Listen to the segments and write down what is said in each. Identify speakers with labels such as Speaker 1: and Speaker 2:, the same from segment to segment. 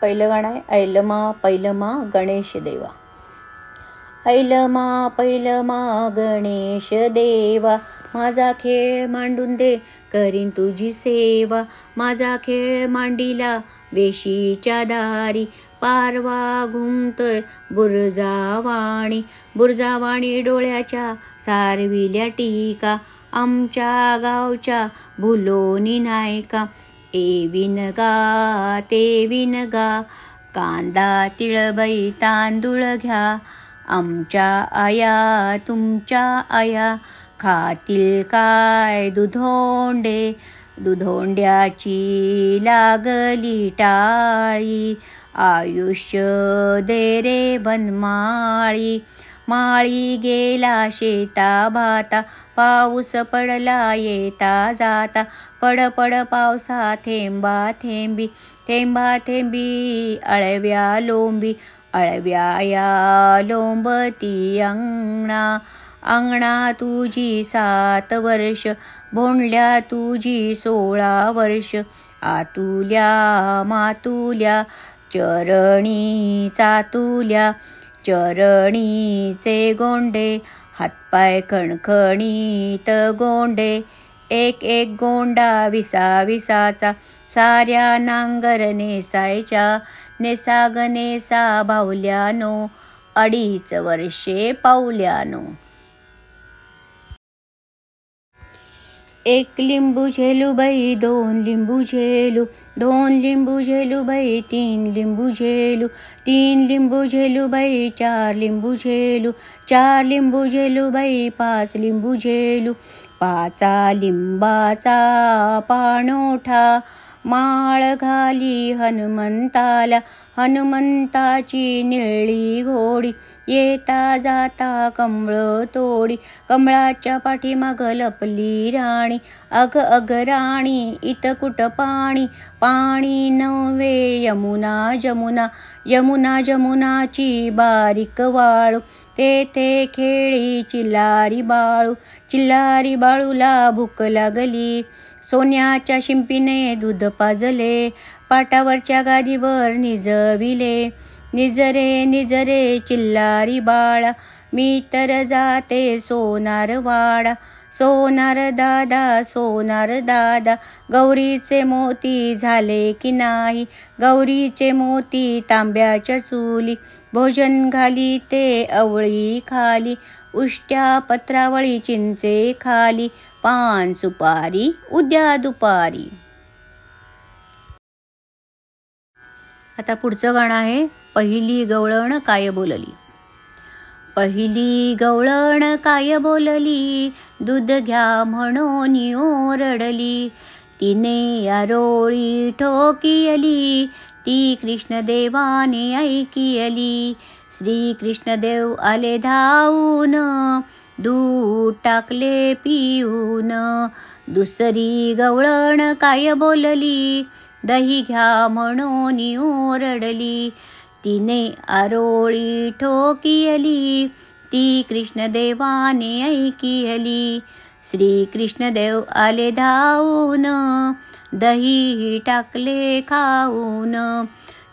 Speaker 1: पहिलं गाणं आहे ऐलमा पैलमा गणेश देवा. ऐलमा पैलमा गणेश देवा, माझा खेळ मांडून दे करीन तुझी सेवा. माझा खेळ मांडीला वेशीच्या दारी, पारवा घुमतोय बुरजावाणी. बुरजावाणी डोळ्याच्या सारविल्या टीका, आमच्या गावच्या भुलोनी नाही का. ए विनगा ते विनगा, कांदा तिळबाई तांदूळ घ्या. आमच्या आया तुमच्या आया, खातील काय दुधोंडे. दुधोंड्याची लागली टाळी, आयुष्य दे रे बनमाळी. माळी गेला शेता भाता, पाऊस पडला येता जाता. पड पड पावसा थेंबा थेंबी, थेंबा थेंबी अळव्या लोंबी. अळव्या या लोंबती अंगणा, अंगणा तुझी 7 वर्ष. भोंडल्या तुझी 16 वर्ष. आतुल्या मातुल्या चरणी चातुल्या. चरणीचे गोंडे हातपाय खणखणीत गोंडे. एक एक गोंडा विसाविसाचा, साऱ्या नांगर नेसायच्या. नेसा ग नेसा बाहुल्यानो, 2.5 वर्षे पावल्यानो. 1 लिंबू झेलू बाई 2 लिंबू झेलू. 2 लिंबू झेलू बाई 3 लिंबू झेलू. 3 लिंबू झेलू बाई 4 लिंबू झेलू. 4 लिंबू झेलू बाई 5 लिंबू झेलू. 5 लिंबाचा पाणोठा, माळ घाली हनुमंताला. हनुमंताची निळी घोडी, येता जाता कमळ तोडी. कमळाच्या पाठीमाग लपली राणी, अग अग राणी इत कुठ पाणी. पाणी नव्हे यमुना जमुना, यमुना जमुनाची बारीक वाळू. तेथे खेळी चिल्लारी बाळू. चिल्लारी बाळूला भूक लागली, सोन्याच्या शिंपीने दूध पाजले. पाटावरच्या गादीवर निजविले. निजरे निजरे चिल्लारी बाळा, मी तर जाते सोनार वाडा. सोनार दादा सोनार दादा, गौरीचे मोती झाले की नाही. गौरीचे मोती तांब्याच्या चुली, भोजन घाली ते अवळी खाली. उष्ट्या पत्रावळी चिंचे खाली, पान सुपारी उद्या दुपारी. आता पुढचं गाणं आहे पहिली गवळण काय बोलली. पहिली गवळण काय बोलली, दूध घ्या म्हणून ओरडली. तिने आरोळी ठोकियली, ती कृष्णदेवाने ऐकियली. श्री कृष्णदेव आले धावून, दूध टाकले पिऊन. दुसरी गवळण काय बोलली, दही घ्या म्हणून ओरडली. तिने आरोळी ठोकियली, ती कृष्णदेवाने ऐकियली. श्री कृष्णदेव आले धावून, दही टाकले खाऊन.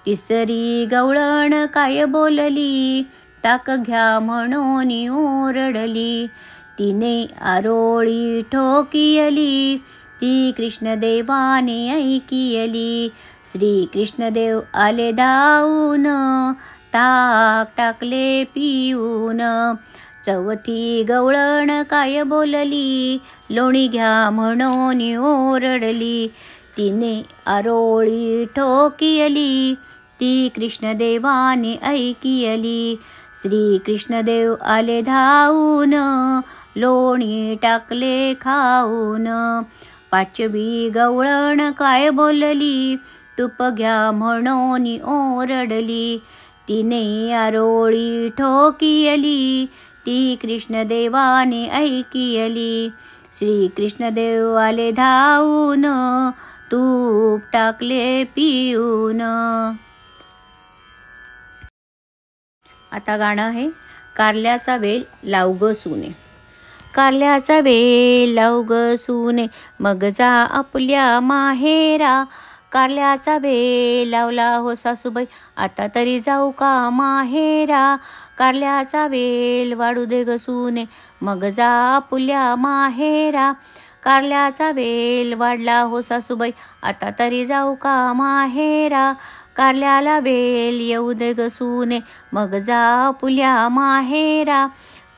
Speaker 1: तिसरी गवळण काय बोलली, ताक घ्या म्हणून ओरडली. तिने आरोळी ठोकियली, ती कृष्णदेवाने ऐकियली. श्री कृष्णदेव आले धावून, ताक टाकले पिऊन. चौथी गवळण काय बोलली, लोणी घ्या म्हणून ओरडली. तिने आरोळी ठोकियली, ती कृष्णदेवाने ऐकियली. श्री कृष्णदेव आले धावून, लोणी टाकले खाऊन. पाचवी गवळण काय बोलली, तूप घ्या म्हणून ओरडली. तिने आरोळी ठोकियली, ती कृष्णदेवाने ऐकियली. श्री कृष्णदेव आले धावून, तूप टाकले पिऊन. आता गाणं आहे कारल्याचा वेल लाव ग सुने. कारल्याचा वेल लाव ग सुने, मग जा आपल्या माहेरा. कारल्याचा वेल लावला हो सासूबाई, आता तरी जाऊ का माहेरा. कारल्याचा वेल वाढू दे ग सुने, मग जा आपुल्या माहेरा. कारल्याचा वेल वाढला हो सासूबाई, आता तरी जाऊ का माहेरा. कारल्याला वेल येऊ दे ग सुने, मग जा आपुल्या माहेरा.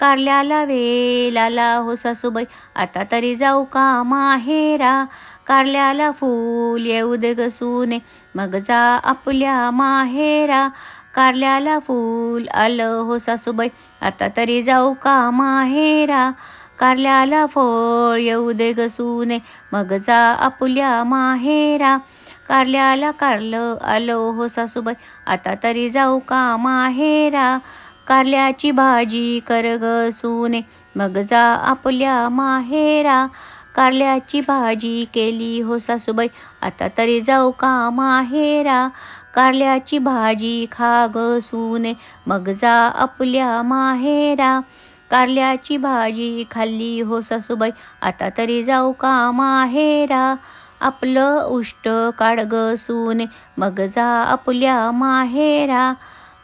Speaker 1: कारल्याला वेल आला हो सासूबाई, आता तरी जाऊ का माहेरा. कारल्याला फूल येऊ दे ग सुने, मग जा आपुल्या माहेरा. कारल्याला फूल आलं हो सासूबाई, आता तरी जाऊ का माहेरा. कारल्याला फळ येऊ दे ग सुने, मग जा आपुल्या माहेरा. कारल्याला कारलं आलं हो सासूबाई, आता तरी जाऊ का माहेरा. कारल्याची भाजी कर ग सुने, मग जा आपुल्या माहेरा. कारल्याची भाजी केली हो सासूबाई, आता तरी जाऊ का माहेरा. कारल्याची भाजी खा ग सुने, मग जा आपुल्या माहेरा. कारल्याची भाजी खाल्ली हो सासूबाई, आता तरी जाऊ का माहेरा. आपलं उष्ट काढ ग सुने, मग जा आपुल्या माहेरा.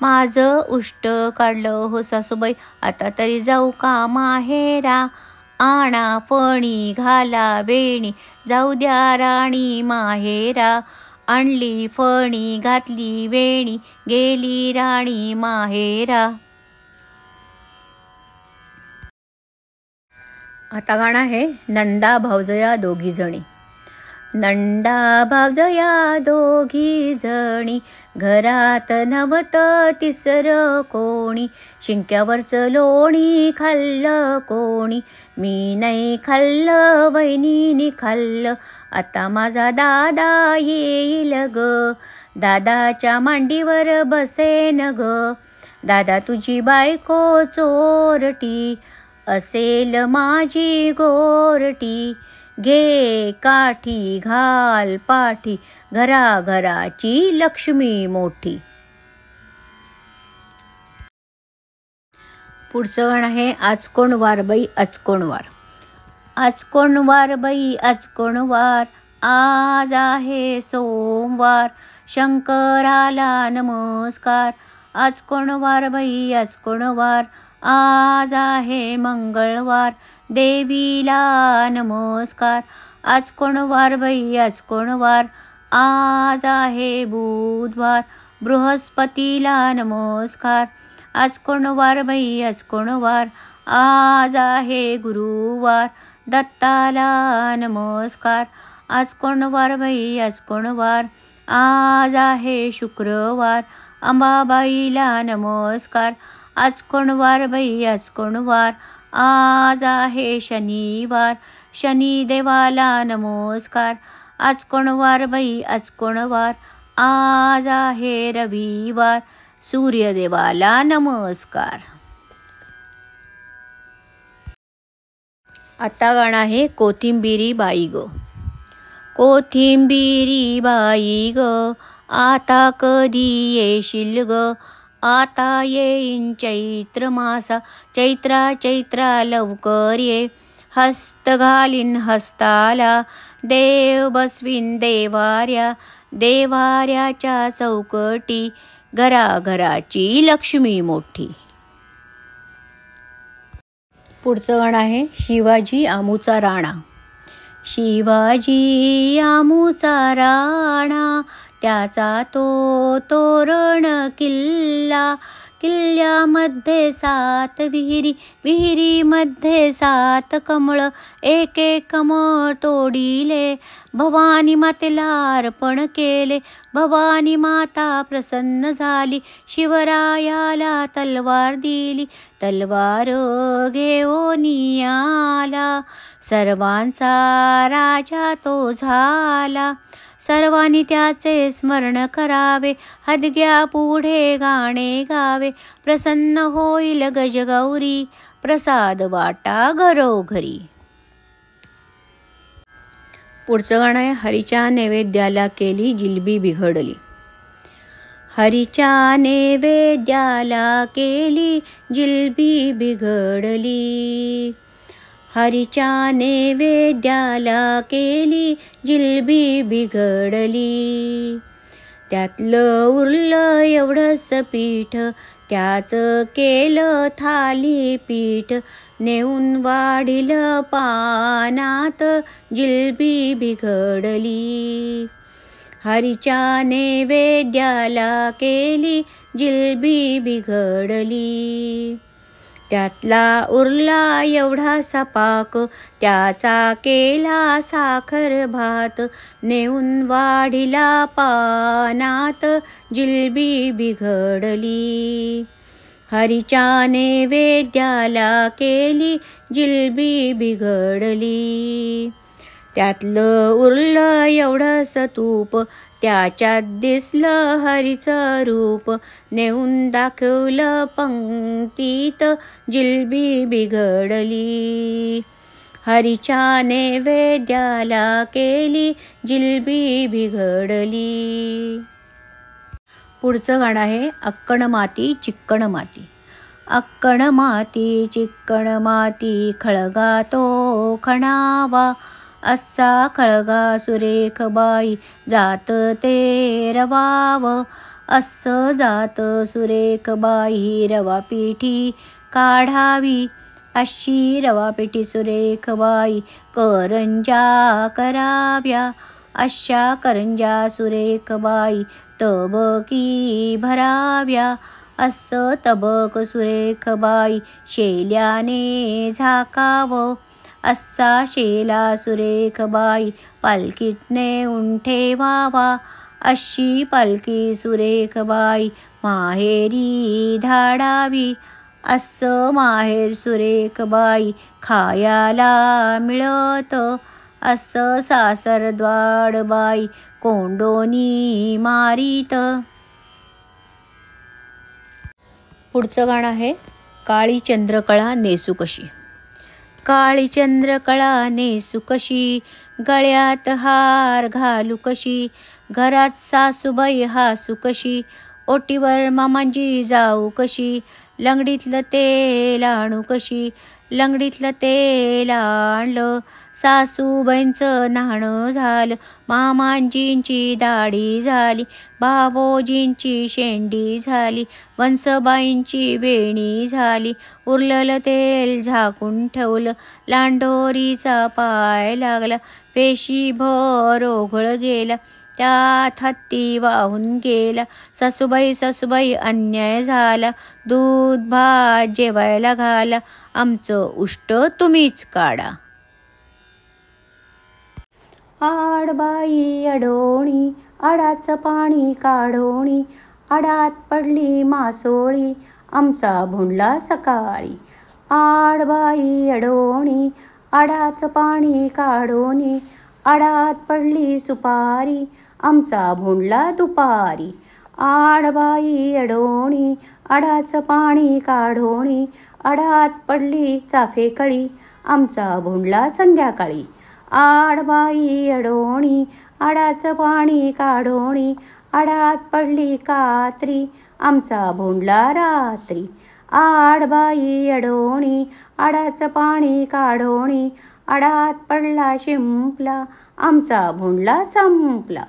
Speaker 1: माझं उष्ट काढलं हो सासूबाई, आता तरी जाऊ का माहेरा. आणा फणी घाला वेणी, जाऊ द्या राणी माहेरा. आणली फणी घातली वेणी, गेली राणी माहेरा. आता गाणं आहे नंदा भावजया दोघी जणी. नंदा भावजया दोघी जणी, घरात नव्हतं तिसरं कोणी. शिंक्यावरचं लोणी खाल्लं कोणी, मी नाही खाल्लं वहिनीनी खाल्लं. आता माझा दादा येईल ग, दादाच्या मांडीवर बसेन ग. दादा तुझी बायको चोरटी, असेल माझी गोरटी. घे काठी घाल पाठी, घराघराची लक्ष्मी मोठी. पुढचं गाणं आहे आज कोण वार बाई आज कोण वार. आज कोण वार बाई आज कोण वार, आज आहे सोमवार. शंकराला नमस्कार. आज कोण वार बाई आज कोण वार, आज आहे मंगळवार. देवीला नमस्कार. आज कोण वार बाई आज कोण वार, आज आहे बुधवार. बृहस्पतीला नमस्कार. आज कोण वार बाई आज कोण वार, आज आहे गुरुवार. दत्ताला नमस्कार. आज कोण वार बाई आज कोण वार, आज आहे शुक्रवार. अंबाबाईला नमस्कार. आज कोण वार बाई आज कोण वार, आज आहे शनिवार. शनिदेवाला नमस्कार. आज कोण वार बाई आज कोण वार, आज आहे रविवार. सूर्यदेवाला नमस्कार. आता गाणं आहे कोथिंबिरी बाई ग. कोथिंबिरी बाई ग, आता कधी येशील ग. आता येईन चैत्र मासा, चैत्रा चैत्रा लवकर ये. हस्त घालीन हस्ताला, देव बसवीन देवाऱ्या. देवाऱ्याच्या चौकटी, घराघराची लक्ष्मी मोठी. पुढचं गाणं आहे शिवाजी आमूचा राणा. शिवाजी आमूचा राणा, त्याचा तो तोरण किल्ला. किल्ल्यामध्ये 7 विहिरी, विहिरीमध्ये 7 कमळ. एक एक कमळ तोडिले, भवानी मातेला अर्पण केले. भवानी माता प्रसन्न झाली, शिवरायाला तलवार दिली. तलवार घेऊन आला, सर्वांचा राजा तो झाला. सर्वांनी त्याचे स्मरण करावे, हदग्या पुढे गाणे गावे. प्रसन्न होईल गजगौरी, प्रसाद वाटा घरोघरी. पुढचं गाणं आहे हरीच्या नैवेद्याला केली जिलबी बिघडली. हरीच्या नैवेद्याला केली जिलबी बिघडली. हरीच्या नैवेद्याला केली जिलबी बिघडली. त्यातलं उरलं एवढंच पीठ, त्याच केलं थालीपीठ. नेऊन वाढीलं पानात जिलबी बिघडली. हरीच्या नैवेद्याला केली जिलबी बिघडली. त्यातला उरला एवढासा पाक, त्याचा केला साखर भात. नेऊन वाढीला पानात जिलबी बिघडली. हरीच्या नैवेद्याला केली जिलबी बिघडली. त्यातलं उरलं एवढंस तूप, त्याच्यात दिसलं हरीचं रूप. नेऊन दाखवलं पंक्तीत जिलबी बिघडली. हरीच्या नैवेद्याला केली जिलबी बिघडली. पुढचं गाणं आहे अक्कण माती चिक्कण माती. अक्कण माती चिक्कण माती खळगा तो खणावा. असा खळगा सुरेख बाई जात ते रवाव. असं जात सुरेख बाई रवा पिठी काढावी. अशी रवा पिठी सुरेख बाई करंजा कराव्या. अशा करंजा सुरेख बाई तबकी भराव्या. असं तबक सुरेख बाई शेल्याने झाकावं. असा शेला सुरेख बाई पालखीत नेऊन ठेवावा. अशी पालखी सुरेख बाई माहेरी धाडावी. असं माहेर सुरेख बाई खायाला मिळत. असं सासरद्वाड बाई कोंडोनी मारीत. पुढचं गाणं आहे काळी चंद्रकळा नेसू कशी. काळी चंद्रकळा नेसू कशी, गळ्यात हार घालू कशी. घरात सासूबाई हासू कशी, ओटीवर मामांजी जाऊ कशी. लंगडीतलं तेल आणू कशी, लंगडीतलं तेल आणलं. सासूबाईंचं न्हाणं झालं, मामांजींची दाढी झाली. भावोजींची शेंडी झाली, वंसबाईंची वेणी झाली. उरलेलं तेल झाकून ठेवलं, लांडोरीचा पाय लागला. पेशीभर ओघळ गेला, त्यात हत्ती वाहून गेला. सासूबाई सासूबाई अन्याय झाला, दूध भात जेवायला घाला. आमचं उष्ट तुम्हीच काढा. आडबाई अडोणी आडाचं पाणी काढोणी. आडात पडली मासोळी, आमचा भुंडला सकाळी. आडबाई अडोणी आडाचं पाणी काढोणी. आडात पडली सुपारी, आमचा भुंडला दुपारी. आडबाई अडोणी आडाचं पाणी काढोणी. आडात पडली चाफेकळी, आमचा भुंडला संध्याकाळी. आडबाई अडोणी आडाचं पाणी काढोणी. आडात पडली कात्री, आमचा भुंडला रात्री. आडबाई अडोणी आडाचं पाणी काढोणी. आडात पडला शिंपला, आमचा भुंडला संपला.